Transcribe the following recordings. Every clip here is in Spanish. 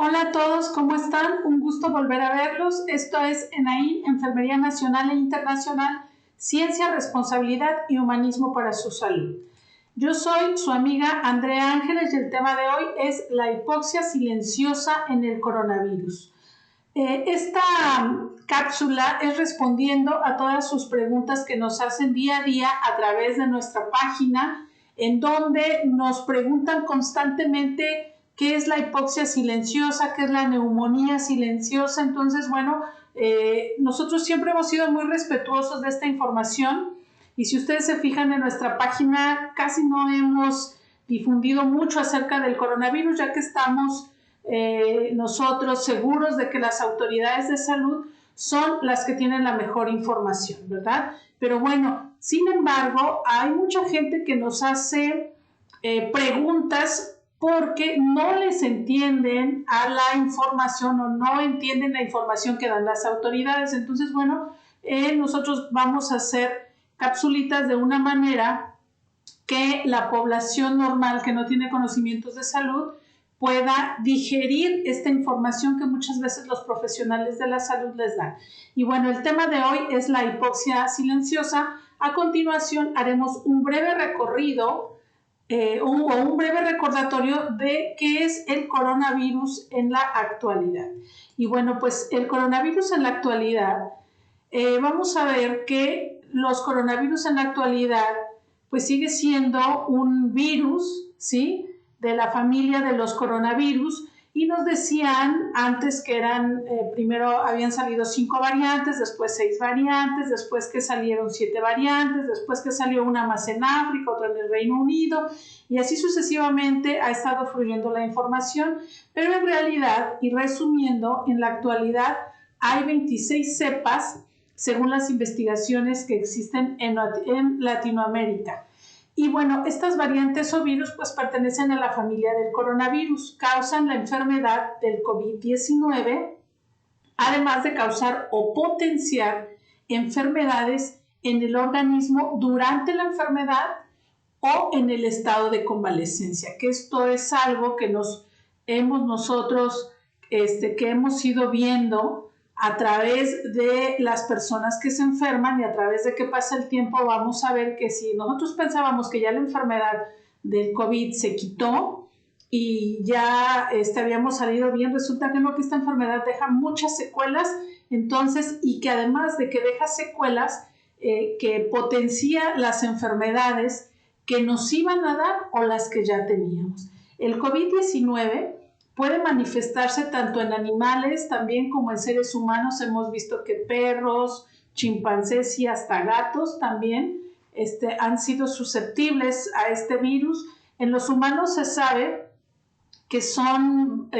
Hola a todos, ¿cómo están? Un gusto volver a verlos. Esto es ENAIM, Enfermería Nacional e Internacional, Ciencia, Responsabilidad y Humanismo para su Salud. Yo soy su amiga Andrea Ángeles y el tema de hoy es la hipoxia silenciosa en el coronavirus. Esta cápsula es respondiendo a todas sus preguntas que nos hacen día a día a través de nuestra página, en donde nos preguntan constantemente qué es la hipoxia silenciosa, qué es la neumonía silenciosa. Entonces, bueno, nosotros siempre hemos sido muy respetuosos de esta información y si ustedes se fijan en nuestra página, casi no hemos difundido mucho acerca del coronavirus, ya que estamos nosotros seguros de que las autoridades de salud son las que tienen la mejor información, ¿verdad? Pero bueno, sin embargo, hay mucha gente que nos hace preguntas porque no les entienden a la información o no entienden la información que dan las autoridades. Entonces, bueno, nosotros vamos a hacer capsulitas de una manera que la población normal que no tiene conocimientos de salud pueda digerir esta información que muchas veces los profesionales de la salud les dan. Y bueno, el tema de hoy es la hipoxia silenciosa. A continuación haremos un breve recorrido o un breve recordatorio de qué es el coronavirus en la actualidad. Y bueno, pues el coronavirus en la actualidad, vamos a ver que los coronavirus en la actualidad pues sigue siendo un virus, ¿sí?, de la familia de los coronavirus, y nos decían antes que eran, primero habían salido 5 variantes, después 6 variantes, después que salieron 7 variantes, después que salió una más en África, otra en el Reino Unido, y así sucesivamente ha estado fluyendo la información, pero en realidad, y resumiendo, en la actualidad hay 26 cepas según las investigaciones que existen en Latinoamérica. Y bueno, estas variantes o virus pues pertenecen a la familia del coronavirus, causan la enfermedad del COVID-19, además de causar o potenciar enfermedades en el organismo durante la enfermedad o en el estado de convalescencia, que esto es algo que nosotros que hemos ido viendo a través de las personas que se enferman, y a través de que pasa el tiempo vamos a ver que si nosotros pensábamos que ya la enfermedad del COVID se quitó y ya habíamos salido bien, resulta que no, que esta enfermedad deja muchas secuelas, entonces, y que además de que deja secuelas, que potencia las enfermedades que nos iban a dar o las que ya teníamos. El COVID-19 puede manifestarse tanto en animales también como en seres humanos. Hemos visto que perros, chimpancés y hasta gatos también han sido susceptibles a este virus. En los humanos se sabe que son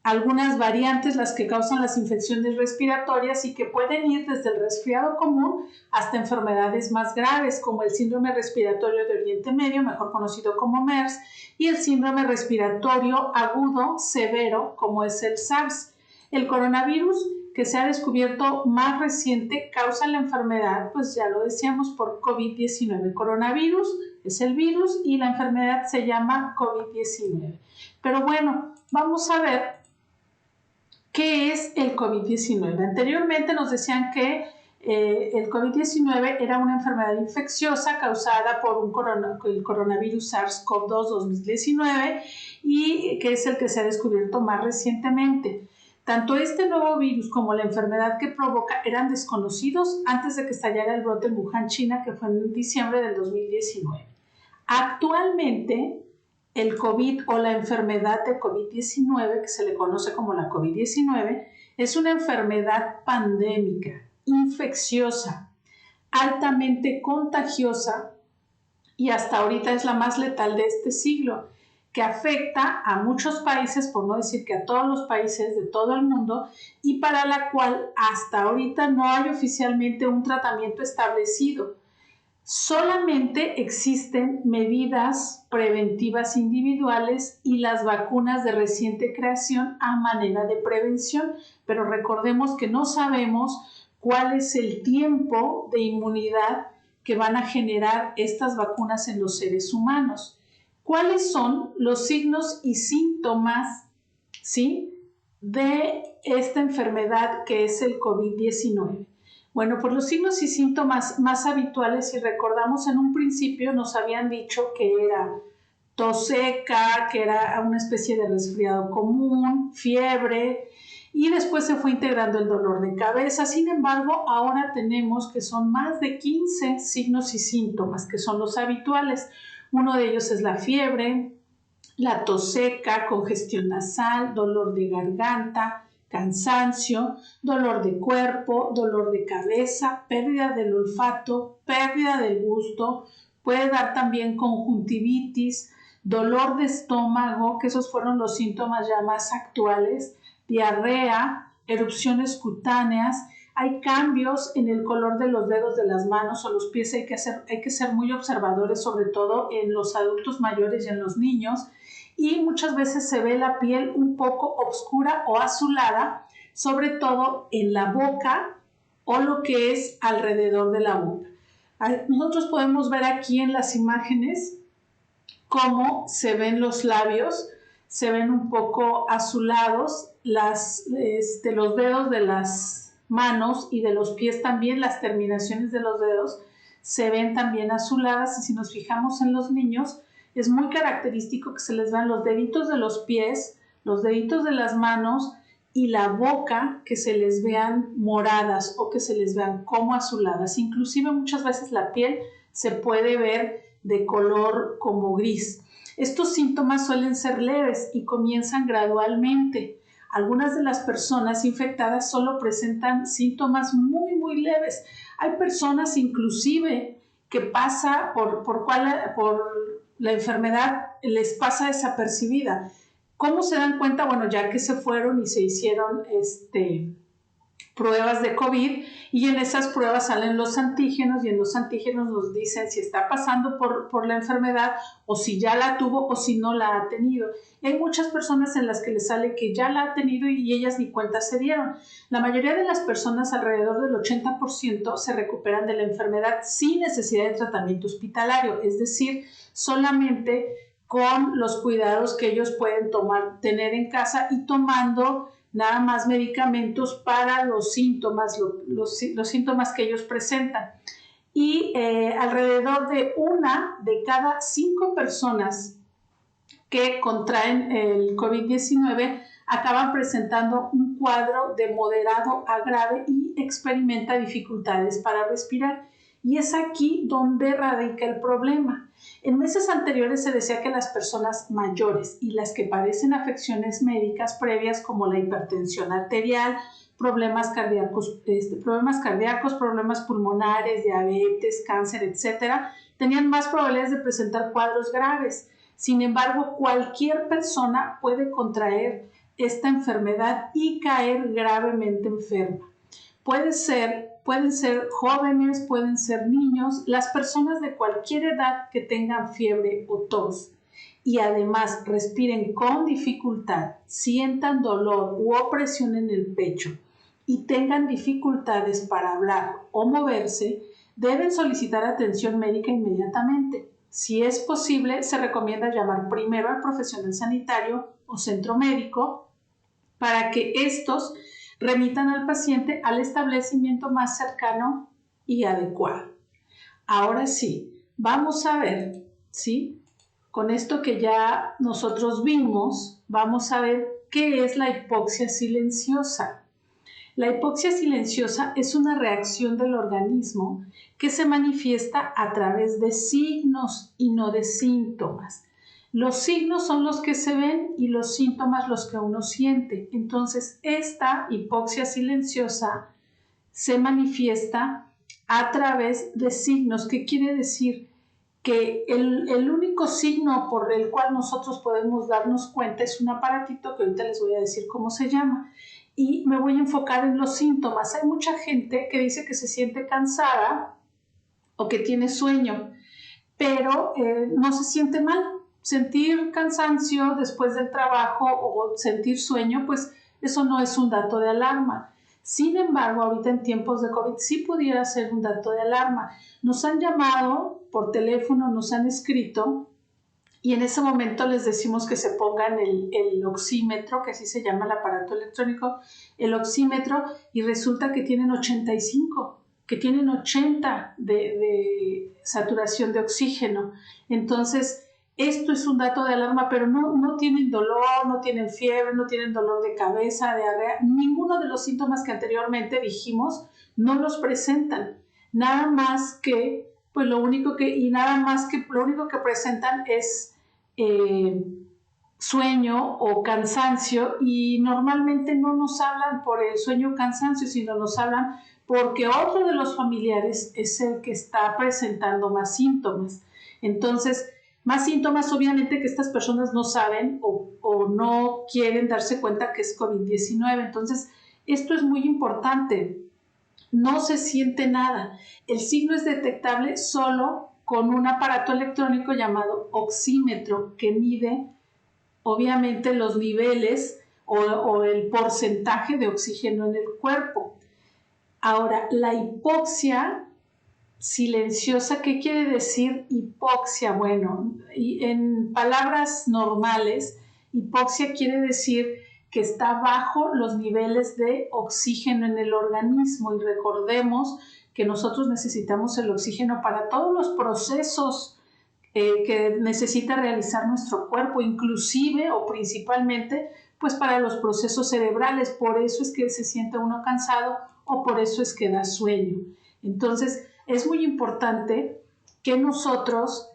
algunas variantes las que causan las infecciones respiratorias y que pueden ir desde el resfriado común hasta enfermedades más graves como el síndrome respiratorio de Oriente Medio, mejor conocido como MERS, y el síndrome respiratorio agudo severo como es el SARS. El coronavirus que se ha descubierto más reciente causa la enfermedad, pues ya lo decíamos, por COVID-19. Coronavirus es el virus y la enfermedad se llama COVID-19. Pero bueno, vamos a ver ¿qué es el COVID-19? Anteriormente nos decían que el COVID-19 era una enfermedad infecciosa causada por el coronavirus SARS-CoV-2 2019 y que es el que se ha descubierto más recientemente. Tanto este nuevo virus como la enfermedad que provoca eran desconocidos antes de que estallara el brote en Wuhan, China, que fue en diciembre del 2019. Actualmente, el COVID o la enfermedad de COVID-19, que se le conoce como la COVID-19, es una enfermedad pandémica, infecciosa, altamente contagiosa y hasta ahorita es la más letal de este siglo, que afecta a muchos países, por no decir que a todos los países de todo el mundo, y para la cual hasta ahorita no hay oficialmente un tratamiento establecido. Solamente existen medidas preventivas individuales y las vacunas de reciente creación a manera de prevención, pero recordemos que no sabemos cuál es el tiempo de inmunidad que van a generar estas vacunas en los seres humanos. ¿Cuáles son los signos y síntomas ¿sí?, de esta enfermedad que es el COVID-19. Bueno, pues los signos y síntomas más habituales, si recordamos en un principio nos habían dicho que era tos seca, que era una especie de resfriado común, fiebre, y después se fue integrando el dolor de cabeza. Sin embargo, ahora tenemos que son más de 15 signos y síntomas, que son los habituales. Uno de ellos es la fiebre, la tos seca, congestión nasal, dolor de garganta, cansancio, dolor de cuerpo, dolor de cabeza, pérdida del olfato, pérdida del gusto, puede dar también conjuntivitis, dolor de estómago, que esos fueron los síntomas ya más actuales, diarrea, erupciones cutáneas. Hay cambios en el color de los dedos de las manos o los pies, hay que ser muy observadores, sobre todo en los adultos mayores y en los niños, y muchas veces se ve la piel un poco oscura o azulada, sobre todo en la boca o lo que es alrededor de la boca. Nosotros podemos ver aquí en las imágenes cómo se ven los labios, se ven un poco azulados, los dedos de las manos y de los pies también, las terminaciones de los dedos se ven también azuladas, y si nos fijamos en los niños, es muy característico que se les vean los deditos de los pies, los deditos de las manos y la boca, que se les vean moradas o que se les vean como azuladas. Inclusive muchas veces la piel se puede ver de color como gris. Estos síntomas suelen ser leves y comienzan gradualmente. Algunas de las personas infectadas solo presentan síntomas muy leves. Hay personas inclusive que pasa por la enfermedad les pasa desapercibida. ¿Cómo se dan cuenta? Bueno, ya que se fueron y se hicieron pruebas de COVID, y en esas pruebas salen los antígenos, y en los antígenos nos dicen si está pasando por la enfermedad o si ya la tuvo o si no la ha tenido. Y hay muchas personas en las que les sale que ya la ha tenido y ellas ni cuenta se dieron. La mayoría de las personas, alrededor del 80%, se recuperan de la enfermedad sin necesidad de tratamiento hospitalario, es decir, solamente con los cuidados que ellos pueden tener en casa y tomando nada más medicamentos para los síntomas, los síntomas que ellos presentan. Y alrededor de 1 de cada 5 personas que contraen el COVID-19 acaban presentando un cuadro de moderado a grave y experimenta dificultades para respirar. Y es aquí donde radica el problema. En meses anteriores se decía que las personas mayores y las que padecen afecciones médicas previas como la hipertensión arterial, problemas cardíacos, problemas pulmonares, diabetes, cáncer, etcétera, tenían más probabilidades de presentar cuadros graves. Sin embargo, cualquier persona puede contraer esta enfermedad y caer gravemente enferma. Pueden ser jóvenes, pueden ser niños, las personas de cualquier edad que tengan fiebre o tos y además respiren con dificultad, sientan dolor u opresión en el pecho y tengan dificultades para hablar o moverse, deben solicitar atención médica inmediatamente. Si es posible, se recomienda llamar primero al profesional sanitario o centro médico para que estos remitan al paciente al establecimiento más cercano y adecuado. Ahora sí, vamos a ver, ¿sí? Con esto que ya nosotros vimos, vamos a ver qué es la hipoxia silenciosa. La hipoxia silenciosa es una reacción del organismo que se manifiesta a través de signos y no de síntomas. Los signos son los que se ven y los síntomas los que uno siente. Entonces, esta hipoxia silenciosa se manifiesta a través de signos. ¿Qué quiere decir? Que el único signo por el cual nosotros podemos darnos cuenta es un aparatito que ahorita les voy a decir cómo se llama. Y me voy a enfocar en los síntomas. Hay mucha gente que dice que se siente cansada o que tiene sueño, pero no se siente mal. Sentir cansancio después del trabajo o sentir sueño, pues eso no es un dato de alarma. Sin embargo, ahorita en tiempos de COVID sí pudiera ser un dato de alarma. Nos han llamado por teléfono, nos han escrito y en ese momento les decimos que se pongan el oxímetro, que así se llama el aparato electrónico, el oxímetro, y resulta que tienen 85, que tienen 80 de saturación de oxígeno. Entonces, esto es un dato de alarma, pero no tienen dolor, no tienen fiebre, no tienen dolor de cabeza, diarrea, ninguno de los síntomas que anteriormente dijimos no los presentan. Nada más que, pues lo único que presentan es sueño o cansancio, y normalmente no nos hablan por el sueño o cansancio, sino nos hablan porque otro de los familiares es el que está presentando más síntomas. Entonces, más síntomas obviamente que estas personas no saben o no quieren darse cuenta que es COVID-19. Entonces, esto es muy importante. No se siente nada. El signo es detectable solo con un aparato electrónico llamado oxímetro, que mide obviamente los niveles o el porcentaje de oxígeno en el cuerpo. Ahora, la hipoxia silenciosa, ¿qué quiere decir hipoxia? Bueno, en palabras normales, hipoxia quiere decir que está bajo los niveles de oxígeno en el organismo, y recordemos que nosotros necesitamos el oxígeno para todos los procesos que necesita realizar nuestro cuerpo, inclusive o principalmente pues para los procesos cerebrales. Por eso es que se siente uno cansado o por eso es que da sueño. Entonces, es muy importante que nosotros,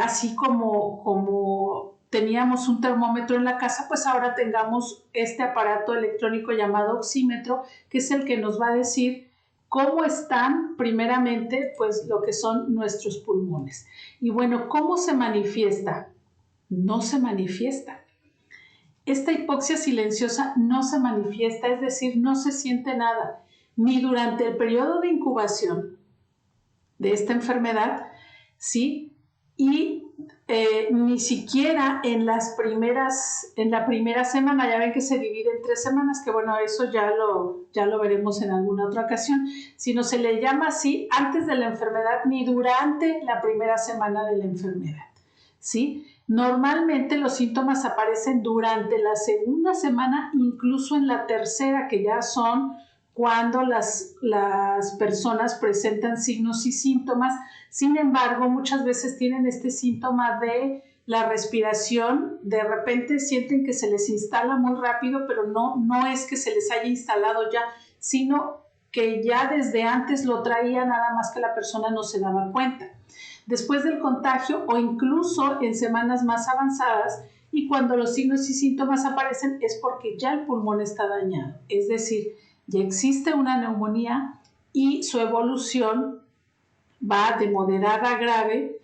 así como teníamos un termómetro en la casa, pues ahora tengamos este aparato electrónico llamado oxímetro, que es el que nos va a decir cómo están primeramente pues lo que son nuestros pulmones. Y bueno, ¿cómo se manifiesta? No se manifiesta. Esta hipoxia silenciosa no se manifiesta, es decir, no se siente nada, ni durante el periodo de incubación de esta enfermedad, ¿sí? Y ni siquiera en la primera semana. Ya ven que se divide en 3 semanas, que bueno, eso ya lo veremos en alguna otra ocasión, sino se le llama así antes de la enfermedad ni durante la primera semana de la enfermedad, ¿sí? Normalmente los síntomas aparecen durante la segunda semana, incluso en la tercera, que ya son cuando las personas presentan signos y síntomas. Sin embargo, muchas veces tienen este síntoma de la respiración, de repente sienten que se les instala muy rápido, pero no es que se les haya instalado ya, sino que ya desde antes lo traía, nada más que la persona no se daba cuenta. Después del contagio o incluso en semanas más avanzadas, y cuando los signos y síntomas aparecen es porque ya el pulmón está dañado, es decir, ya existe una neumonía y su evolución va de moderada a grave.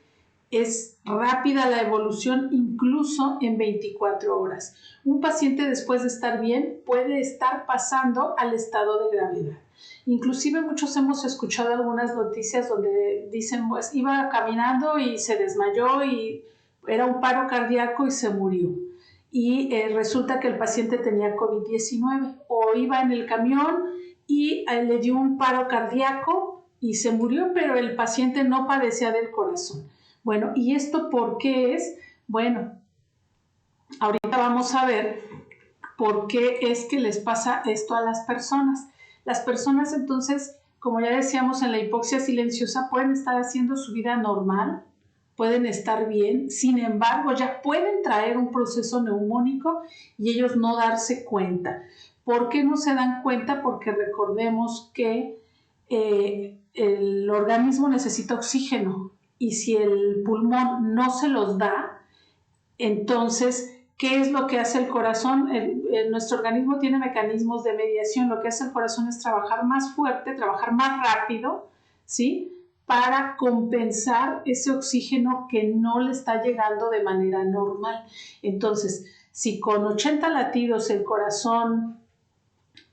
Es rápida la evolución, incluso en 24 horas. Un paciente, después de estar bien, puede estar pasando al estado de gravedad. Inclusive muchos hemos escuchado algunas noticias donde dicen, pues iba caminando y se desmayó y era un paro cardíaco y se murió. Y resulta que el paciente tenía COVID-19, o iba en el camión y le dio un paro cardíaco y se murió, pero el paciente no padecía del corazón. Bueno, ¿y esto por qué es? Bueno, ahorita vamos a ver por qué es que les pasa esto a las personas. Las personas, entonces, como ya decíamos, en la hipoxia silenciosa pueden estar haciendo su vida normal, pueden estar bien, sin embargo, ya pueden traer un proceso neumónico y ellos no darse cuenta. ¿Por qué no se dan cuenta? Porque recordemos que el organismo necesita oxígeno, y si el pulmón no se los da, entonces, ¿qué es lo que hace el corazón? Nuestro organismo tiene mecanismos de mediación. Lo que hace el corazón es trabajar más fuerte, trabajar más rápido, ¿sí?, para compensar ese oxígeno que no le está llegando de manera normal. Entonces, si con 80 latidos el corazón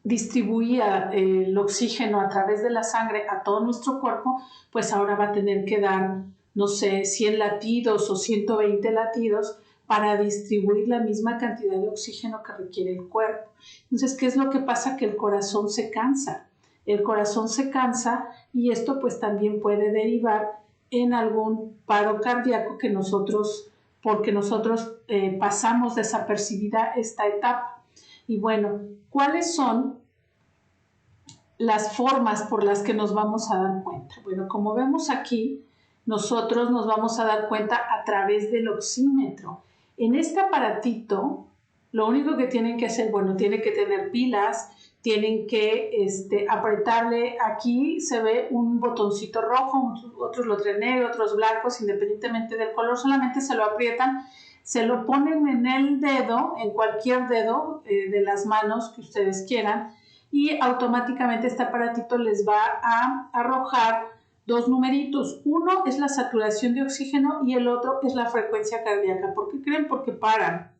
distribuía el oxígeno a través de la sangre a todo nuestro cuerpo, pues ahora va a tener que dar, no sé, 100 latidos o 120 latidos para distribuir la misma cantidad de oxígeno que requiere el cuerpo. Entonces, ¿qué es lo que pasa? Que el corazón se cansa. El corazón se cansa, y esto pues también puede derivar en algún paro cardíaco que nosotros porque nosotros pasamos desapercibida esta etapa. Y bueno, ¿cuáles son las formas por las que nos vamos a dar cuenta? Bueno, como vemos aquí, nosotros nos vamos a dar cuenta a través del oxímetro. En este aparatito, lo único que tienen que hacer, bueno, tiene que tener pilas, tienen que apretarle, aquí se ve un botoncito rojo, otros lo traen negro, otros blancos, independientemente del color, solamente se lo aprietan, se lo ponen en el dedo, en cualquier dedo de las manos que ustedes quieran, y automáticamente este aparatito les va a arrojar dos numeritos. Uno es la saturación de oxígeno y el otro es la frecuencia cardíaca. ¿Por qué creen? Porque para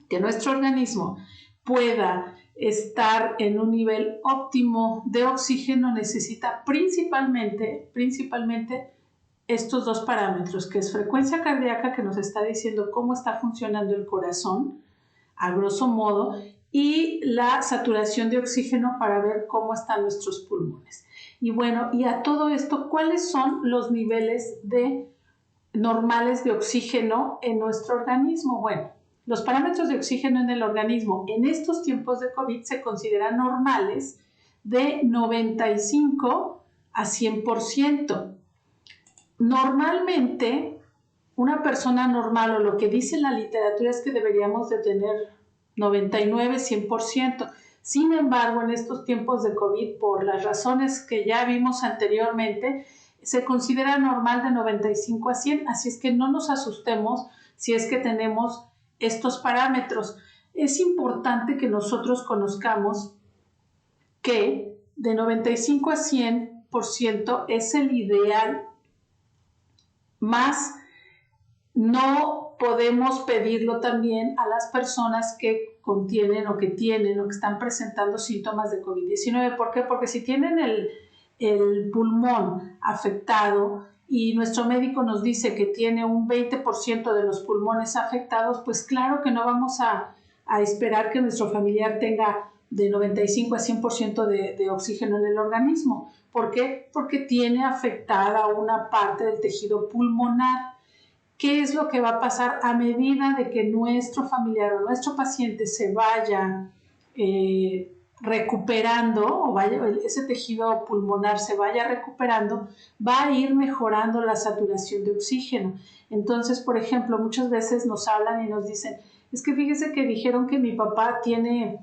que nuestro organismo pueda estar en un nivel óptimo de oxígeno necesita principalmente estos dos parámetros, que es frecuencia cardíaca, que nos está diciendo cómo está funcionando el corazón, a grosso modo, y la saturación de oxígeno para ver cómo están nuestros pulmones. Y bueno, y a todo esto, ¿cuáles son los niveles normales de oxígeno en nuestro organismo? Bueno, los parámetros de oxígeno en el organismo en estos tiempos de COVID se consideran normales de 95 a 100%. Normalmente, una persona normal, o lo que dice la literatura, es que deberíamos de tener 99, 100%. Sin embargo, en estos tiempos de COVID, por las razones que ya vimos anteriormente, se considera normal de 95 a 100, así es que no nos asustemos si es que tenemos estos parámetros. Es importante que nosotros conozcamos que de 95 a 100% es el ideal, más no podemos pedirlo también a las personas que contienen o que tienen o que están presentando síntomas de COVID-19. ¿Por qué? Porque si tienen el pulmón afectado y nuestro médico nos dice que tiene un 20% de los pulmones afectados, pues claro que no vamos a esperar que nuestro familiar tenga de 95 a 100% de oxígeno en el organismo. ¿Por qué? Porque tiene afectada una parte del tejido pulmonar. ¿Qué es lo que va a pasar a medida de que nuestro familiar o nuestro paciente se vaya recuperando, o ese tejido pulmonar se vaya recuperando, va a ir mejorando la saturación de oxígeno? Entonces, por ejemplo, muchas veces nos hablan y nos dicen, es que fíjese que dijeron que mi papá tiene,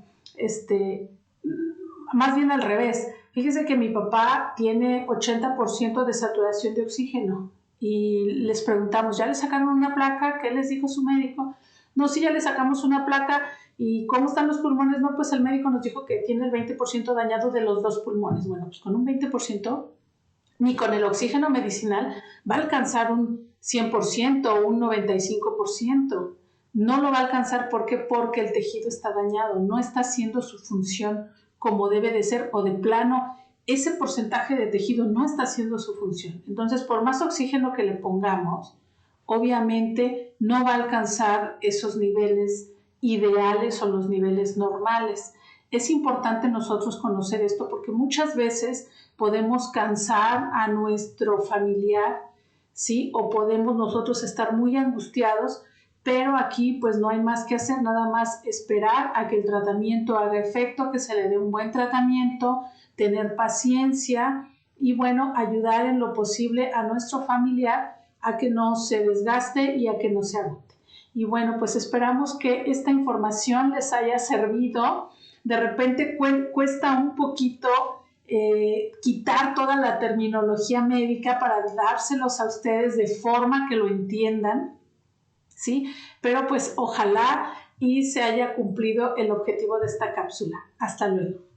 más bien al revés, fíjese que mi papá tiene 80% de saturación de oxígeno. Y les preguntamos, ¿ya le sacaron una placa? ¿Qué les dijo su médico? No, sí, ya le sacamos una placa. ¿Y cómo están los pulmones? No, pues el médico nos dijo que tiene el 20% dañado de los dos pulmones. Bueno, pues con un 20%, ni con el oxígeno medicinal va a alcanzar un 100% o un 95%. No lo va a alcanzar. ¿Por qué? Porque el tejido está dañado, no está haciendo su función como debe de ser, o de plano ese porcentaje de tejido no está haciendo su función. Entonces, por más oxígeno que le pongamos, obviamente no va a alcanzar esos niveles ideales o los niveles normales. Es importante nosotros conocer esto porque muchas veces podemos cansar a nuestro familiar, ¿sí? O podemos nosotros estar muy angustiados, pero aquí pues no hay más que hacer, nada más esperar a que el tratamiento haga efecto, que se le dé un buen tratamiento, tener paciencia y bueno, ayudar en lo posible a nuestro familiar a que no se desgaste y a que no se agote. Y bueno, pues esperamos que esta información les haya servido. De repente cuesta un poquito quitar toda la terminología médica para dárselos a ustedes de forma que lo entiendan, ¿sí? Pero pues ojalá y se haya cumplido el objetivo de esta cápsula. Hasta luego.